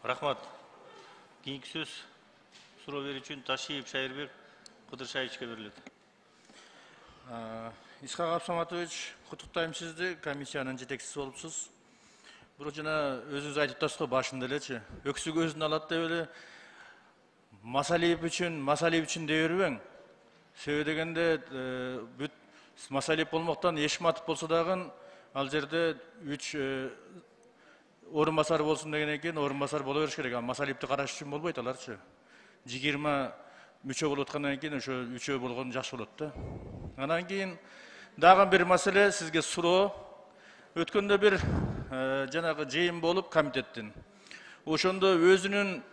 Рахмат. Кийинки сөз суроо берүү үчүн Ташиев Шайырбек Кыдыршаевичке берилет. Исхак Абсаматович, куттуктайм сизди, комиссиянын жетекчиси болупсуз. Бирок жана өзүңүз айтып атасыз го башында элечи. Өксүк өзүн алат деп эле Масалиев үчүн дей бербең. Себеби дегенде бүт Масалиев болмоктон Эшматов болсо дагы ал жерде 3 орун басар болсун дегенден кийин орун басар боло бериш керек. Масалиевди караш үчүн болбойт аларчы. 20 мүчө болуп аткандан кийин ошо 3 болгон жакшы болот да. Анан кийин дагы бир маселе сизге суроо. Өткөндө бир жанагы жыйын болуп комитеттин. Ошондо өзүнүн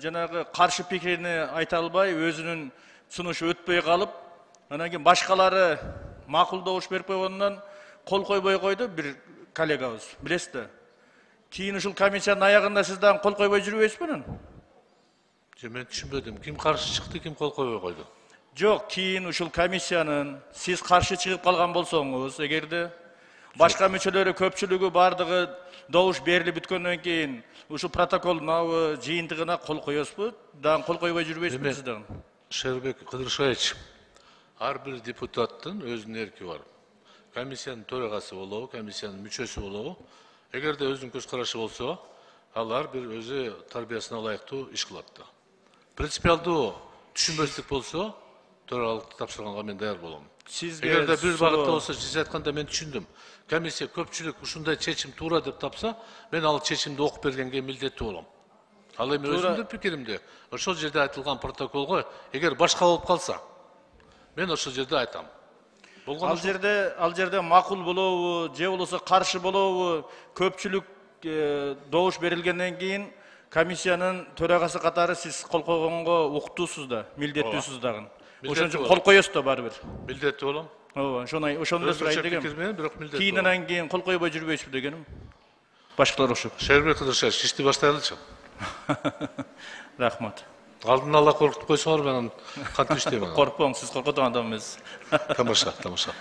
жанагы каршы пикирини айта албай, өзүнүн сунушу өтпөй калып, анан кийин башкалары макулдош берип койгондон кол койбой койду бир коллегабыз. Билесиз да. Кийин ушул комиссиянын аягында сиз дагы кол койбой жүрбөйсүзбү анан? Мен түшүнбөдүм. Ким каршы чыкты, ким кол койбой койду? Жок, кийин ушул комиссиянын сиз каршы чыгып калган болсоңуз, эгерде башка мүчөлөрү көпчүлүгү бардыгы добуш берилип бүткөндөн кийин ушул протоколдун жыйынтыгына кол коесузбу? Дагы кол койбой жүрбөйсүзбү сиз дагы? Шайырбек Кыдыршаевич, ар бир депутаттын өзүнүн эрки бар. Комиссиянын төрагасы болобу, комиссиянын мүчөсү болобу, эгерде өзүнүн көз карашы болсо, алар бир өзү тарбиясына ылайыктуу иш кылат да. Принципиалдуу түшүнбөстүк болсо, төрагалыкты тапшырганга мен даяр болом. Эгерде бир багытта болсо, сиз айтканда мен түшүндүм. Комиссия көпчүлүк ушундай чечим туура деп тапса, мен ал чечимди окуп бергенге милдеттүү болом. Ал эми өзүмдүн пикиримди ошол жерде айтылган протоколго эгер башка болуп калса, мен ошол жерде айтам. Ал жерде макул болобу, же болбосо каршы болобу, көпчүлүк добуш берилгенден кийин комиссиянын төрагасы катары сиз кол койгонго уктуусуз да, милдеттүүсүз дагы. Ошон үчүн кол коесуз да баары бир. Милдеттүү болом. Ооба, ошондо сурайт дегем. Кийинен кийин кол койбой жүрбөйсүзбү дегеним. Башкалар окшоп. Шайырбек Кыдыршаевич, ишти баштайлычы. Рахмат. Алдын ала коркутуп койсоңор, мен кантип иштейм анан? Коркпоң, сиз коркотон адам эмессиз. Тамаша.